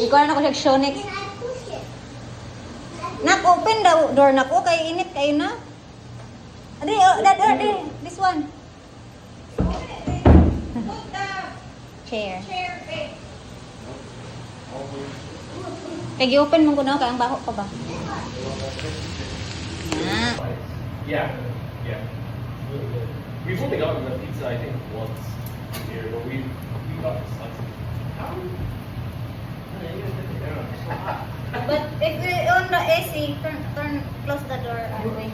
Ikaw na ako Shonix. Nak, open the door na ko. Kaya init kayo na. Adi, this one. Chair. Kaya gi-open mo ko na. Kaya ang baho pa ba? Yeah. We've only gotten the pizza, I think, once here, but we got the slice. How? But if we on the AC, close the door and wait.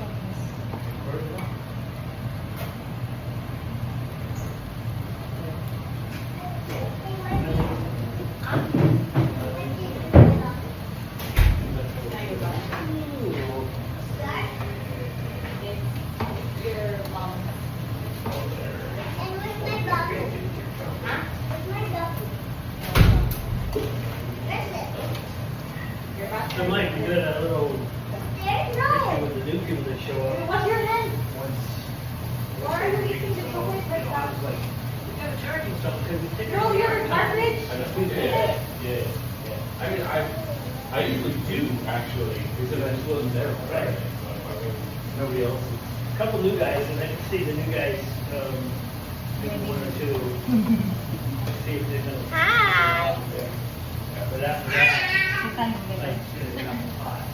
I might be good at a little issue with the new people that show up. What's your name? Once. Why are you eating the chocolate like I that? was like, you gotta charge yourself because it's taking. No, you're garbage. Yeah. I mean, I usually do, actually, because I just wasn't there for Friday. So, I mean, nobody else is. A couple new guys, and I can see the new guys, maybe one or two. See if they're gonna. Hi. Yeah, but after that, like, it's not hot.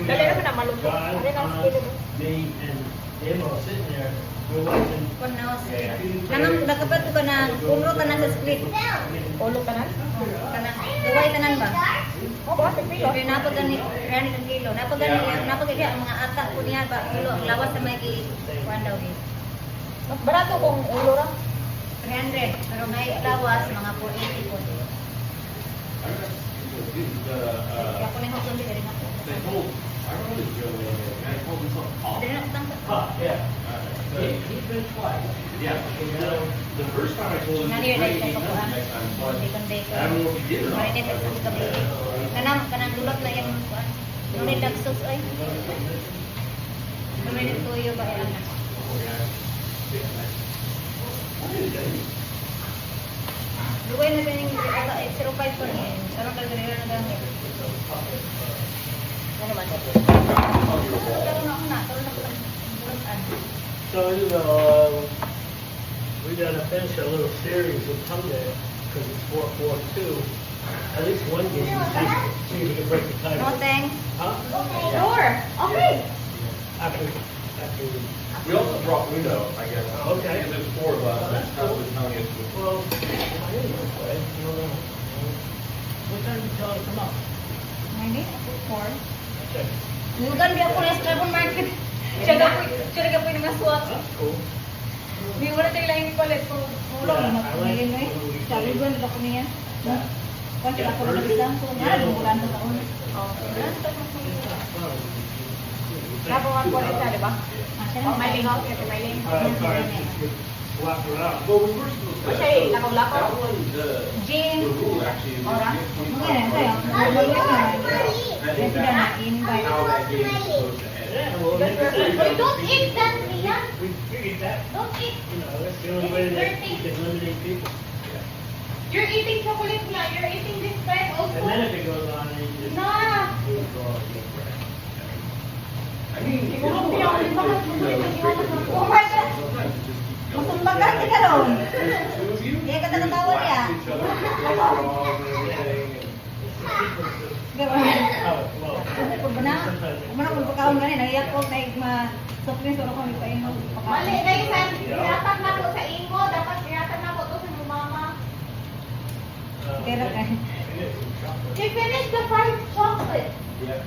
Dali naman na malungkot. Dali na ang kilo. Me and Emma are sitting there, we're watching. Nangang nakapat ko na ulo ka na sa split. Ulo ka na? Duway tanan ba? O, bakit kilo? Kaya napag gani rani ng kilo. Napag gani ang mga ata ko niya ba ulo ang lawas na may kuan daw din. Mas barato kung ulo lang. 300 pero may lawas mga 480 po. Kaya ko nang hukon din ako. They told, I remember the Joe name, and I told him something off. Dili na utang sa. Huh, yeah. So, He's been twice. yeah, the first time I told him, Nani he's rin great, sa ko next time, but Bacon I don't know if he did or not. Marinate sa gabi. Kanang dulot na yung kuan. Nunay dagsos ay. Nunay tuyo ba yan? Duway na din yung 05 ko niya. Sarang kalgariyo na gamit. Ano man? Karoon ako na. Karoon ako ng bulan. So, we gotta finish a little series of someday, because it's 4-4-2. At least one game, see if we can break the tie. No thanks. Huh? Sure. Okay. After We also brought Uno, I guess. Okay. Because there's 4 of us, and Scott was telling us to. well, I didn't play. You don't know. What time did you tell her to come up? Hindi ako 4. Okay. Lugan di ako na sa market. Siya po yung mga swap. That's cool. Hindi mo na tayo lang yung palit ko. Ulo, magpamilin mo eh. Sabi ko, nila ko niya. Kasi ako na lang so na, bulan sa taon. Nabuhan ko rin siya, di ba? May lingaw siya, may lingaw. Walk around. Well, we were supposed to. Okay, lakaw-lakaw. That one, the Jing. rule actually is. Ora? Ngayon, tayo. Magbalik na. Kasi na na-invite. How that game is supposed to end. Yeah, well, maybe But don't eat that, Rian. we figured that. Don't eat. You know, that's the only way that we can eliminate people. You're eating chocolate na. You're eating this bread also. And then if it goes on, then you just Nah. do it all again. I mean, you know what I think, Oh my God. Magtumbagan ka ron. Two of you? Hindi ka tatatawa niya. Each other, wrong and everything. Oh, well. Kung ba na? Kung ba na kung pagkaon gani, nangiyak ko na ma-soprin sa kami pa ino. Mali na yung saan. Iratag na ko sa imo. Dapat iratag na ko to sa mga mama. Kaya ka. She finished the fried chocolate Yeah.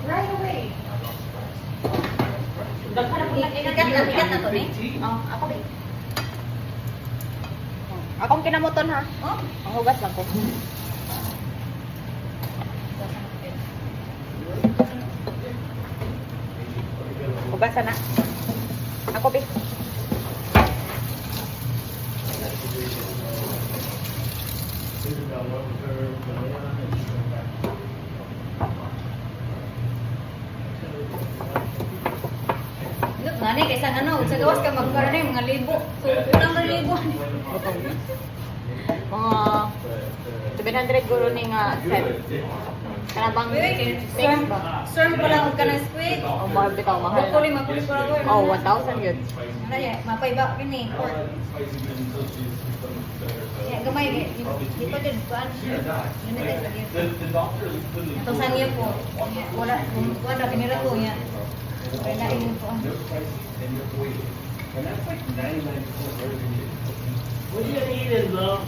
right away. Daghan na po Ikat na to ni. Oh, ako ba? Akong kinamuton ha. Oh, Ang hugas lang ko. Hugasan na. Ako ba? Isabel went with her, Diana, and she went back. Look, nga ni, kaysa ano, sa gawas ka magkara na yung mga libo. So, unang mga libo. Mga 700 guro ni nga set. Kanabang Storm, storm pala kung ka ng squid. O mahal bitaw, mahal. Hopefully, mapuli ko lang. Oh, 1,000 yun. Ano yan, mapaiba ko ni. Ya, gamay, di pa din, kuan. Limited pa din. The doctor literally. Ito sa niya po. Wala, kuan na, pinira ko niya. Kaya na po. No pricing and you're waiting. And that's like 99% of everything. What are you gonna eat in, love?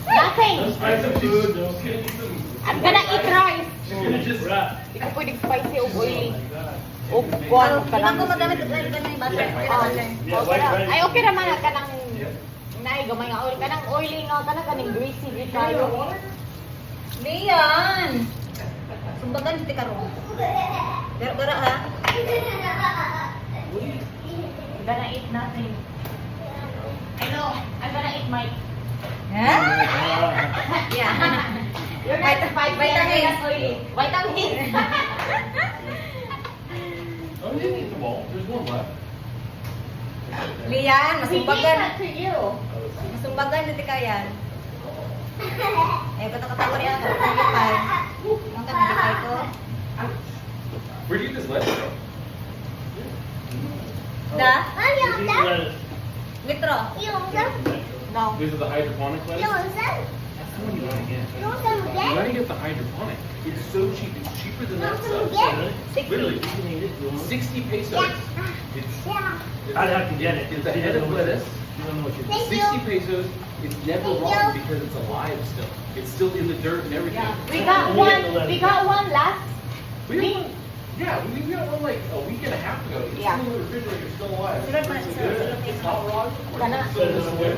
Nothing! Don't spice the food, don't Just gonna eat some. I'm gonna eat rice. She's gonna just. wrap. Hindi ko pwedeng spicy o oily. O Ano, kuan ka ilang lang. ko magamit ito ay ganun yung butter. Yeah, Okay white ra. rice. Ay, okay naman ka nang nay gamay nga oil ka nang oily nga ka na kaning greasy di tayo. Lian! Sumbagan si Karo. Gara ha? I'm gonna eat nothing. I know. I'm gonna eat my. Ha? Yeah. You're not spicy. Vitamins. That's oily. Vitamins. Oh, you didn't eat them all. There's one left. Lian, We gave masumbagan. that to you. Masumbagan si Tikayan. Eh, ba't nakatawa niya ako? Nagipay. Ang ka nagipay ko. Where do you just let it go? Da? Eat lettuce. Litro. No. These are the hydroponic lettuce. That's the one you want to get. You want to get the hydroponic. It's so cheap. It's cheaper than that stuff. Literally, You can eat it, you want it? 60 pesos. It's I'd have to get it. It's a head of lettuce. You don't know what you're 60 pesos. It's never wrong because it's alive still. It's still in the dirt and everything. We got one. We got one last. We got one. Yeah, we got one like a week and a half ago. It's Yeah. still in the refrigerator. It's still alive. Sila pa, It's sila good. pa. It's not raw. Kana. So this is what.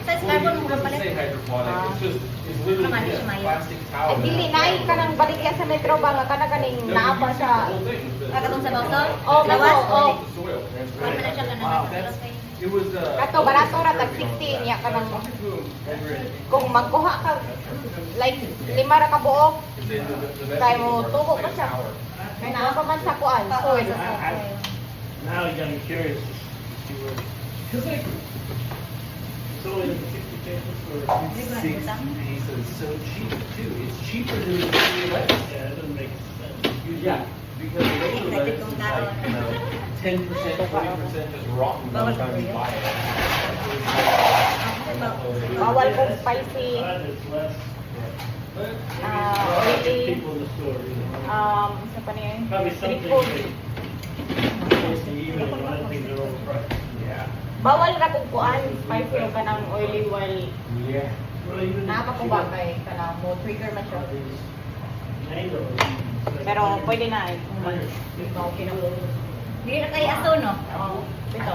Sa Well, carbon it mo doesn't palit. say hydroponic. It's just it's literally Kamali, just a Maya. plastic towel. Dili nay ka nang baligya sa metro ba nga kana kaning No, naapa you use siya. the whole thing. The- Kakatong sa bawso? Oh, Lawas? bawso, oh. The soil. Wala na siya ka na. Wow, that's it was. Kato barato ra tag 60 niya ka nang kung magkuha ka like 5 ra ka buok kay mo tubo ka siya. Kay naa pa man sa kuan. Soil. Now you got me curious to see where. Cause like, so in 60 pesos for. 60 pesos, so cheap too. It's cheaper than the regular lettuce. Yeah, that doesn't make sense. Yeah, because the regular lettuce is like 10%, 20% just rotten by the time you buy it. Bawal kung spicy. Glad it's less. Oily. People in the store, you know. Sa pa niya? Probably Street something. food. Supposed to even, and I think they're overpriced. Yeah. Bawal ra kung kuan spicy o kanang oily while Yeah. Well, even. naapa ko ba kay kanang mo trigger man siya. Mango. Pero pwede na eh. Okay na. Hindi na kayo aso, no? Oh, ito.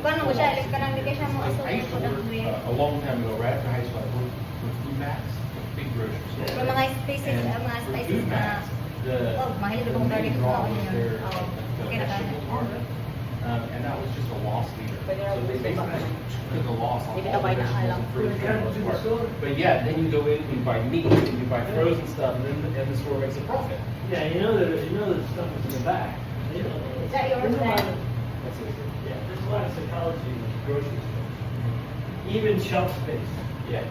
Paano mo siya? Alis ka lang, hindi kayo siya mo aso. I used to work a long time ago, right after high school, I worked with Food Max, big grocery store. Yung mga spices, mga spices Food na... Max, the Oh, mahilig akong the garlic main ko draw ako was niya. their Oo. the Okay na vegetable kaya. department. And that was just a loss leader. Pwede na So they basically took a loss on Hindi all ka the ba vegetables lang? and fruit for the most part. But yeah, then you go in and you buy meat and you buy frozen stuff, and the store makes a profit. Yeah, you know the stuff is in the back. You know, Is that yours then? Yeah, there's a lot of psychology in the grocery store. Even shelf space. Yeah.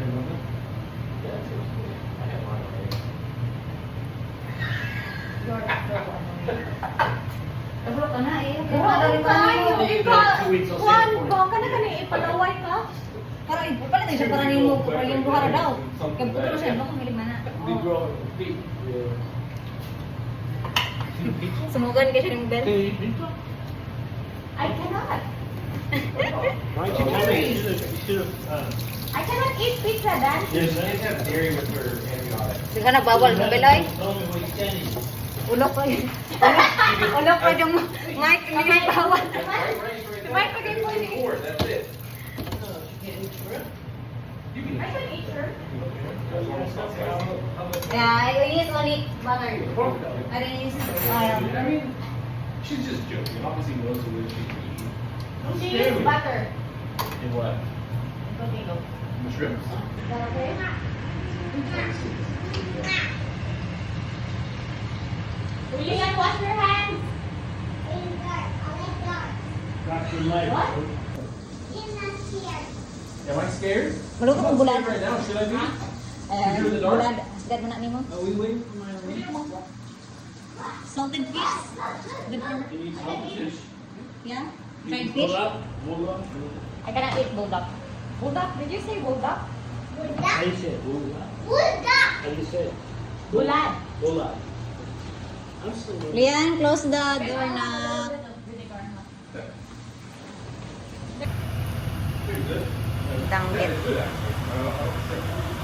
Yeah, seriously. I had mine already. Kabro ka na eh. Wow, tayo! Ikaw! Juan ba? Kana ka na ipalaway ka? Para pala din siya para nimo para yung buhara daw. Kaya puto siya no kung mana. We grow big. Sumugan ka siya ng bell. I cannot. Why don't you tell me? You should have. I cannot eat pizza, Dan. Yes, They have dairy with their antibiotics. Sige na bawal mo beloy. Tell me what you can eat. Ulok pa yun. Ulok pa yung mic hindi bawal. Right before, that's it. You can I can eat her. Yeah, I use only butter. I don't use oil. She's just joking. Obviously knows the way she can eat. She used butter. In what? Potato. The shrimps? Is that okay? Julian, wash your hands. Got your leg. What? Am I scared? Maluto I'm kong not bulan. scared right now. Should I be? Eh, You're in the dark? bulan. Sigat mo na nimo. Are we waiting for my Salted fish. Good for You need salted fish? yeah. Fried fish. Bulldog. I cannot eat bulldog. Bulldog? Did you say bulldog? How you say it? Bulldog. How you say it? Bulad. Bulldog. I'm still waiting. Lian, close the door na. Pretty good. Danggit. Good, actually.